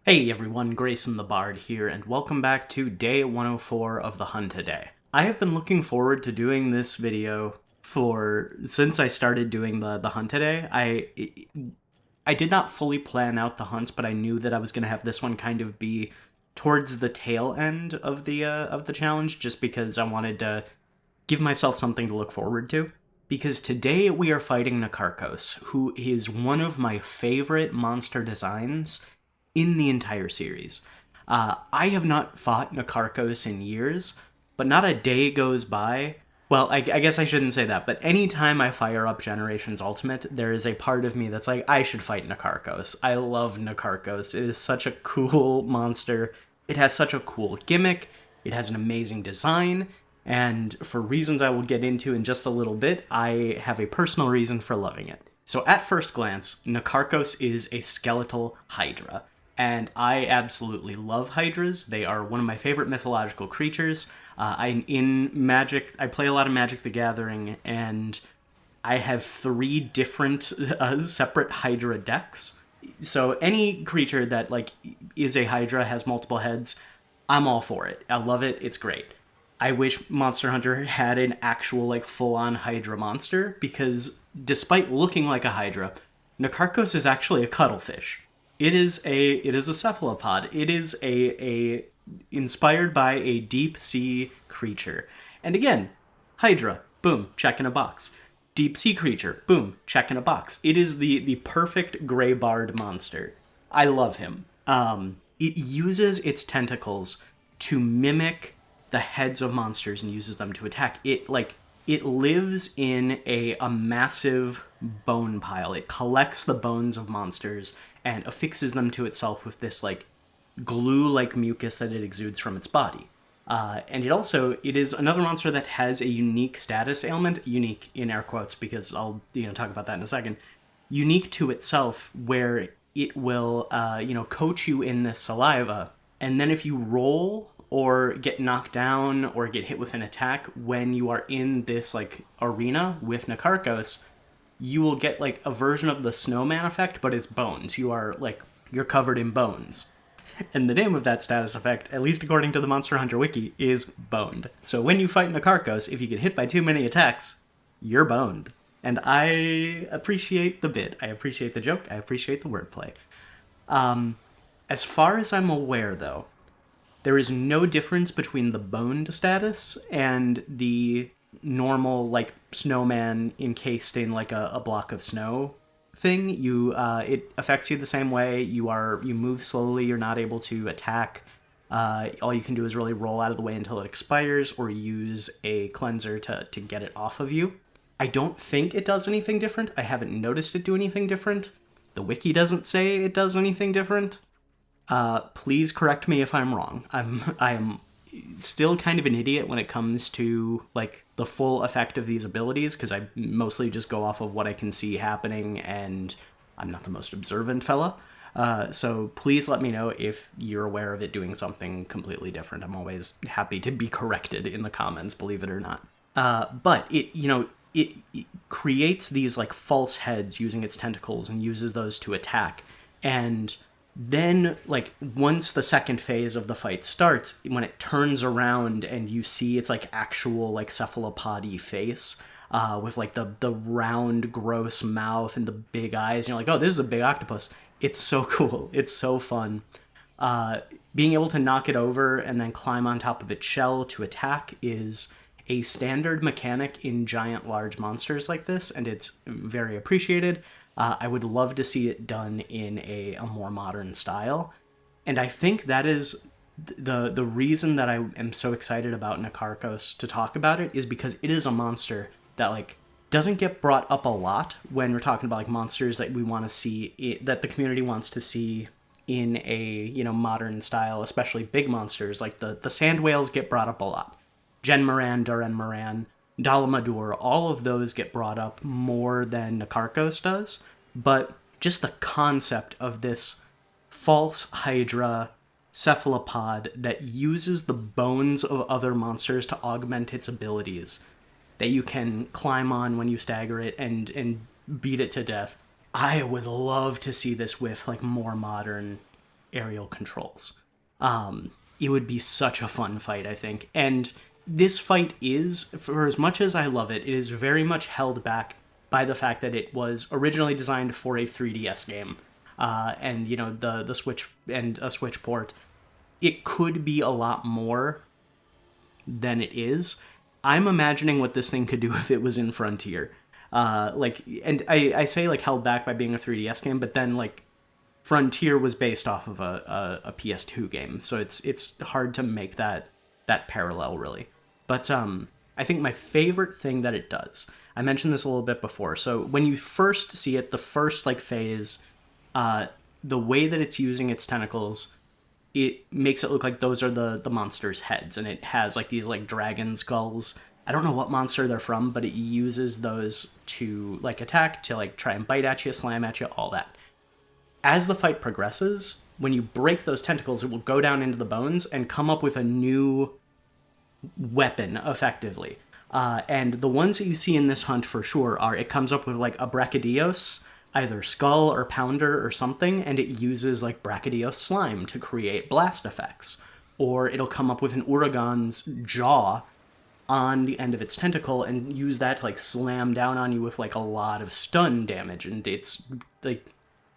Hey everyone, Grayson the Bard here, and welcome back to day 104 of the hunt today. I have been looking forward to doing this video since I started doing the hunt today. I did not fully plan out the hunts, but I knew that I was going to have this one kind of be towards the tail end of the challenge, just because I wanted to give myself something to look forward to. Because today we are fighting Nakarkos, who is one of my favorite monster designs in the entire series. I have not fought Nakarkos in years, but not a day goes by. Well, I guess I shouldn't say that, but anytime I fire up Generations Ultimate, there is a part of me that's like, I should fight Nakarkos. I love Nakarkos. It is such a cool monster. It has such a cool gimmick. It has an amazing design. And for reasons I will get into in just a little bit, I have a personal reason for loving it. So at first glance, Nakarkos is a skeletal hydra. And I absolutely love hydras. They are one of my favorite mythological creatures. In Magic, I play a lot of Magic the Gathering, and I have 3 different separate hydra decks. So any creature that is a hydra, has multiple heads, I'm all for it. I love it. It's great. I wish Monster Hunter had an actual full-on hydra monster, because despite looking like a hydra, Nakarkos is actually a cuttlefish. It is a cephalopod. It is a inspired by a deep sea creature. And again, Hydra, boom, check in a box. Deep sea creature, boom, check in a box. It is the perfect gray bard monster. I love him. It uses its tentacles to mimic the heads of monsters and uses them to attack. It lives in a massive bone pile. It collects the bones of monsters and affixes them to itself with this glue-like mucus that it exudes from its body. And it is another monster that has a unique status ailment, unique in air quotes because I'll talk about that in a second, unique to itself, where it will coat you in this saliva, and then if you roll or get knocked down or get hit with an attack when you are in this arena with Nakarkos, you will get a version of the snowman effect, but it's bones. You're covered in bones. And the name of that status effect, at least according to the Monster Hunter Wiki, is boned. So when you fight Nakarkos, if you get hit by too many attacks, you're boned. And I appreciate the bit. I appreciate the joke. I appreciate the wordplay. As far as I'm aware, though, there is no difference between the boned status and the normal snowman encased in a block of snow thing. It affects you the same way. You move slowly. You're not able to attack. All you can do is really roll out of the way until it expires, or use a cleanser to get it off of you. I don't think it does anything different. I haven't noticed it do anything different. The wiki doesn't say it does anything different. Please correct me if I'm wrong. I am still kind of an idiot when it comes to the full effect of these abilities, because I mostly just go off of what I can see happening, and I'm not the most observant fella. So please let me know if you're aware of it doing something completely different. I'm always happy to be corrected in the comments, believe it or not. But it creates these false heads using its tentacles and uses those to attack. And then, once the second phase of the fight starts, when it turns around and you see its actual cephalopod-y face, with the round, gross mouth and the big eyes, and you're like, oh, this is a big octopus. It's so cool. It's so fun. Being able to knock it over and then climb on top of its shell to attack is a standard mechanic in giant, large monsters like this, and it's very appreciated. I would love to see it done in a more modern style. And I think that is the reason that I am so excited about Nakarkos to talk about it, is because it is a monster that doesn't get brought up a lot when we're talking about monsters that we want to see, that the community wants to see in a modern style, especially big monsters. The sand whales get brought up a lot. Gen Moran, Duran Moran, Dalamadur, all of those get brought up more than Nakarkos does, but just the concept of this false hydra cephalopod that uses the bones of other monsters to augment its abilities, that you can climb on when you stagger it and beat it to death. I would love to see this with more modern aerial controls. It would be such a fun fight, I think. And this fight is, for as much as I love it, it is very much held back by the fact that it was originally designed for a 3DS game. And, you know, the Switch and a Switch port. It could be a lot more than it is. I'm imagining what this thing could do if it was in Frontier. And I say, like, held back by being a 3DS game, but then, like, Frontier was based off of a PS2 game, so it's hard to make that parallel, really. But I think my favorite thing that it does, I mentioned this a little bit before, so when you first see it, the first, like, phase, the way that it's using its tentacles, it makes it look like those are the monster's heads, and it has, like, these, like, dragon skulls. I don't know what monster they're from, but it uses those to, like, attack, to, like, try and bite at you, slam at you, all that. As the fight progresses, when you break those tentacles, it will go down into the bones and come up with a new weapon, effectively. And the ones that you see in this hunt for sure are, it comes up with, like, a Brachydios, either skull or pounder or something, and it uses, like, Brachydios slime to create blast effects. Or it'll come up with an Uragan's jaw on the end of its tentacle and use that to, like, slam down on you with, like, a lot of stun damage. And it's, like,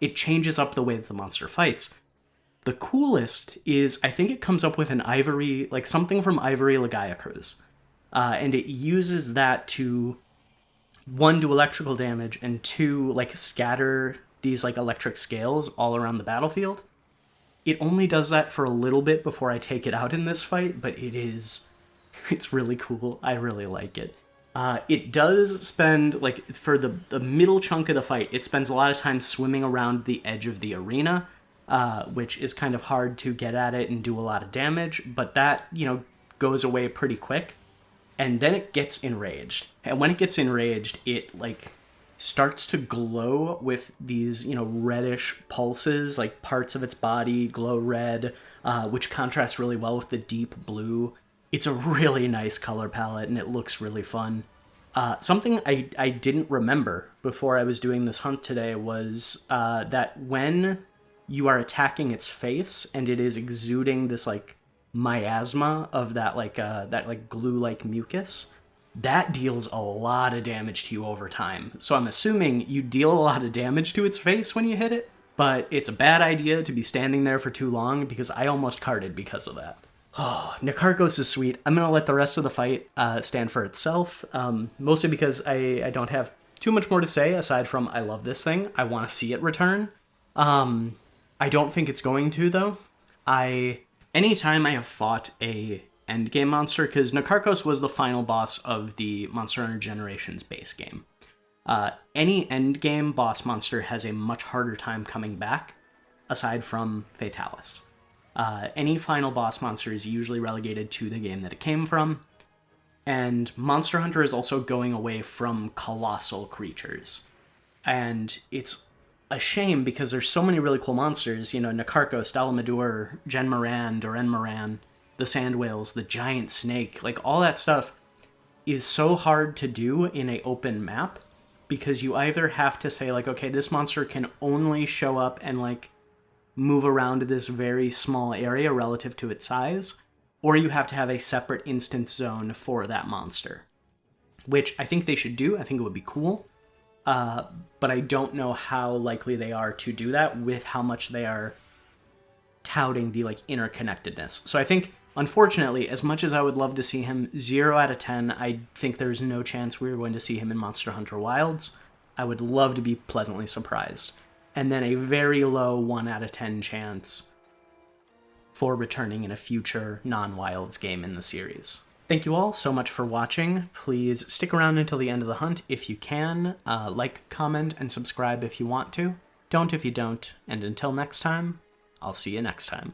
it changes up the way that the monster fights. The coolest is, I think it comes up with an ivory, like, something from Ivory Lagiacruz. And it uses that to, one, do electrical damage, and two, like, scatter these, like, electric scales all around the battlefield. It only does that for a little bit before I take it out in this fight, but it's really cool. I really like it. It does spend, like, for the middle chunk of the fight, it spends a lot of time swimming around the edge of the arena, which is kind of hard to get at it and do a lot of damage, but that, you know, goes away pretty quick. And then it gets enraged. And when it gets enraged, it, like, starts to glow with these, you know, reddish pulses, like, parts of its body glow red, which contrasts really well with the deep blue. It's a really nice color palette, and it looks really fun. Something I didn't remember before I was doing this hunt today was that when you are attacking its face and it is exuding this, like, miasma of that glue-like mucus, that deals a lot of damage to you over time. So I'm assuming you deal a lot of damage to its face when you hit it, but it's a bad idea to be standing there for too long, because I almost carded because of that. Oh, Nikarchos is sweet. I'm going to let the rest of the fight stand for itself, mostly because I don't have too much more to say aside from I love this thing. I want to see it return. I don't think it's going to, though. Anytime I have fought a endgame monster, because Nikarchos was the final boss of the Monster Hunter Generations base game. Any endgame boss monster has a much harder time coming back, aside from Fatalis. Any final boss monster is usually relegated to the game that it came from, and Monster Hunter is also going away from colossal creatures. And it's a shame, because there's so many really cool monsters, you know, Nikarchos, Dalamadur, Genmoran, Dorenmoran, the sand whales, the giant snake, like, all that stuff is so hard to do in an open map, because you either have to say, like, okay, this monster can only show up and, like, move around this very small area relative to its size, or you have to have a separate instance zone for that monster, which I think they should do. I think it would be cool, but I don't know how likely they are to do that with how much they are touting the, like, interconnectedness. So I think, unfortunately, as much as I would love to see him, 0 out of 10, I think there's no chance we're going to see him in Monster Hunter Wilds. I would love to be pleasantly surprised. And then a very low 1 out of 10 chance for returning in a future non-Wilds game in the series. Thank you all so much for watching. Please stick around until the end of the hunt if you can. Like, comment, and subscribe if you want to. Don't if you don't. And until next time, I'll see you next time.